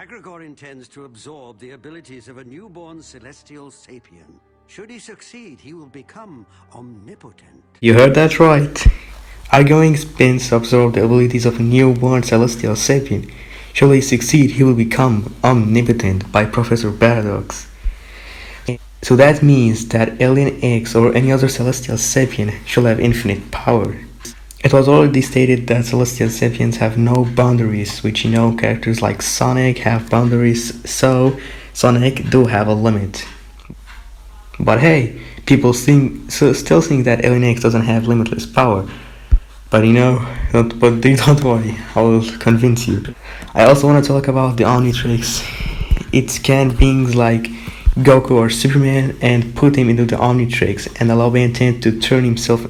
Agrigor intends to absorb the abilities of a newborn celestial sapien. Should he succeed, he will become omnipotent. You heard that right. Agrigor intends to absorb the abilities of a newborn celestial sapien. Should he succeed, he will become omnipotent by Professor Paradox. So that means that Alien X or any other celestial sapien should have infinite power. It was already stated that celestial sapiens have no boundaries, which characters like Sonic have boundaries, so Sonic do have a limit. But hey, people still think that Alien X doesn't have limitless power. But don't worry, I will convince you. I also want to talk about the Omnitrix. It scanned beings like Goku or Superman and put him into the Omnitrix and allow Ben 10 to turn himself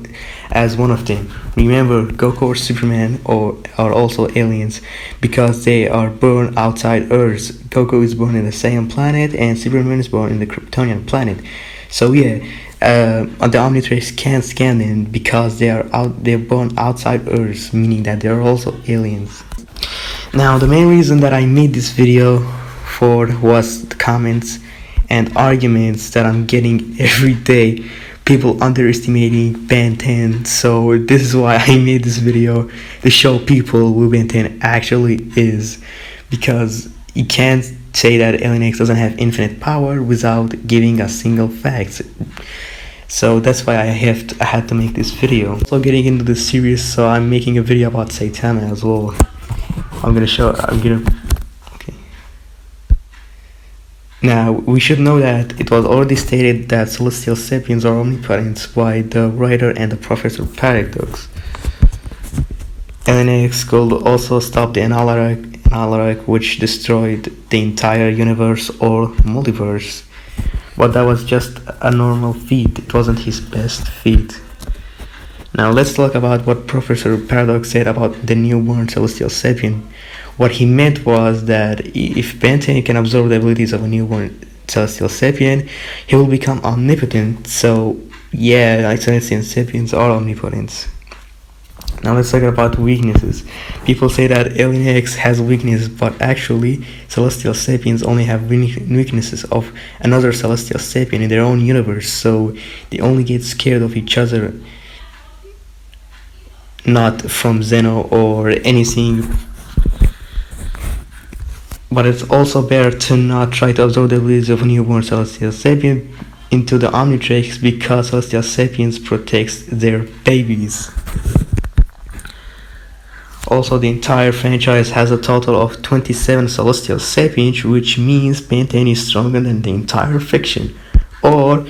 as one of them. Remember, Goku or Superman are also aliens because they are born outside Earth. Goku is born in the Saiyan planet and Superman is born in the Kryptonian planet. So yeah, the Omnitrix can't scan them because they're born outside Earth, meaning that they're also aliens. Now the main reason that I made this video for was the comments and arguments that I'm getting every day, people underestimating Ben 10. So this is why I made this video, to show people who Ben 10 actually is, because you can't say that Alien X doesn't have infinite power without giving a single fact. So that's why I had to make this video. So getting into the series, so I'm making a video about Saitama as well. Now, we should know that it was already stated that celestial sapiens are omnipotent by the writer and the Professor Paradox. Alien X could also stop the Analarach, which destroyed the entire universe or multiverse. But that was just a normal feat, it wasn't his best feat. Now let's talk about what Professor Paradox said about the newborn celestial sapien. What he meant was that if Ben 10 can absorb the abilities of a newborn celestial sapien, he will become omnipotent. So yeah, celestial sapiens are omnipotent. Now let's talk about weaknesses. People say that Alien X has weaknesses, but actually celestial sapiens only have weaknesses of another celestial sapien in their own universe, so they only get scared of each other, not from Zeno or anything. But it's also better to not try to absorb the abilities of a newborn celestial sapien into the Omnitrix, because celestial sapiens protects their babies. Also, the entire franchise has a total of 27 celestial sapiens, which means Ben 10 is stronger than the entire fiction, or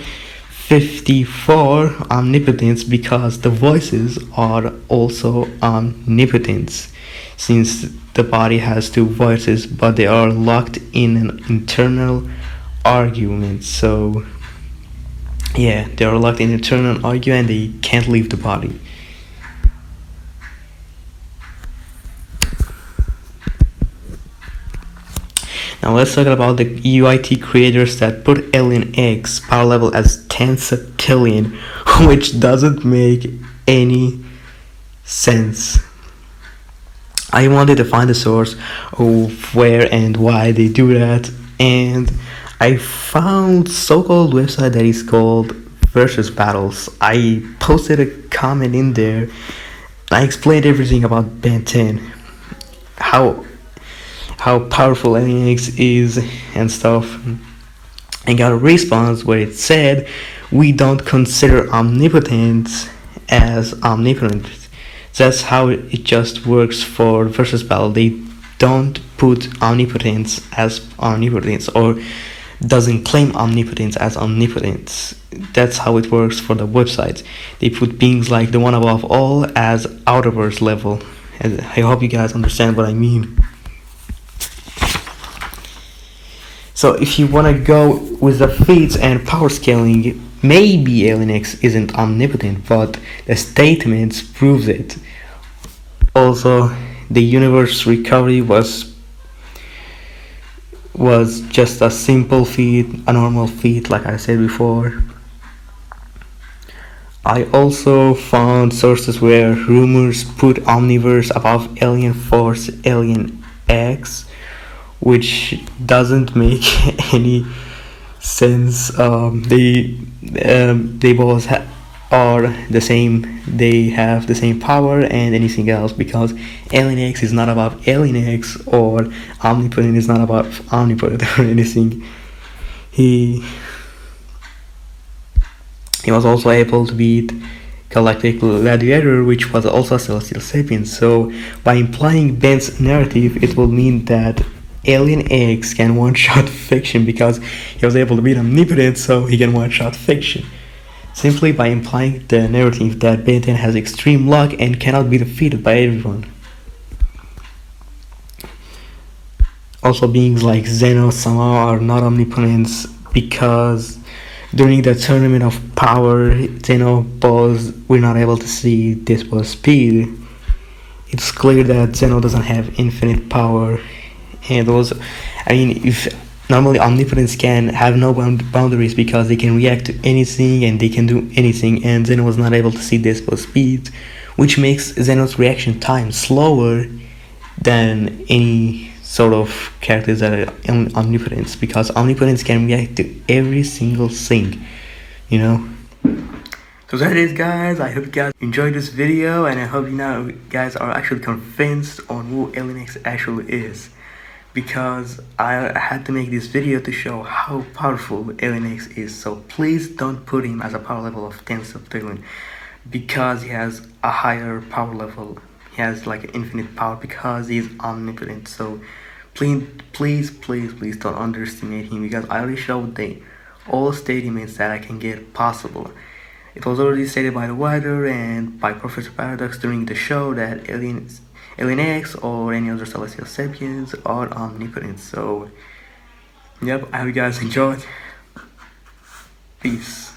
54 omnipotents, because the voices are also omnipotents, since the body has two voices, but they are locked in an internal argument. So yeah, they are locked in an internal argument and they can't leave the body. Now let's talk about the UIT creators that put Alien X power level as 10 septillion, which doesn't make any sense. I wanted to find the source of where and why they do that, and I found so-called website that is called Versus Battles. I posted a comment in there. I explained everything about Ben 10, how powerful Alien X is and stuff, and got a response where it said, we don't consider omnipotence as omnipotent. That's how it just works for Versus Battle. They don't put omnipotence as omnipotence, or doesn't claim omnipotence as omnipotence. That's how it works for the website. They put beings like the one above all as outerverse level. And I hope you guys understand what I mean. So if you want to go with the feats and power scaling, maybe Alien X isn't omnipotent, but the statements proves it. Also, the universe recovery was just a simple feat, a normal feat, like I said before. I also found sources where rumors put Omniverse above Alien Force Alien X, which doesn't make any sense. They both are the same. They have the same power and anything else, because Alien X is not about Alien X, or Omnipotent is not about Omnipotent or anything. He was also able to beat Galactic Gladiator, which was also a Celestial Sapien. So by implying Ben's narrative, it will mean that Alien X can one-shot Fiction because he was able to beat Omnipotent, so he can one-shot Fiction. Simply by implying the narrative that Ben 10 has extreme luck and cannot be defeated by everyone. Also, beings like Zeno somehow are not omnipotents, because during the tournament of power, Zeno balls we're not able to see this was speed. It's clear that Zeno doesn't have infinite power, and also, if normally omnipotents can have no boundaries because they can react to anything and they can do anything, and Zeno was not able to see this for speed, which makes Zeno's reaction time slower than any sort of characters that are omnipotents, because omnipotents can react to every single thing, So that is, guys. I hope you guys enjoyed this video, and I hope you guys are actually convinced on who Alien X actually is, because I had to make this video to show how powerful Alien X is. So please don't put him as a power level of 10 sub-billion, because he has a higher power level. He has like infinite power because he is omnipotent. So please don't underestimate him, because I already showed all statements that I can get possible. It was already stated by the writer and by Professor Paradox during the show that Alien X or any other Celestial Sapiens are omnipotent. So, yep, I hope you guys enjoyed. Peace.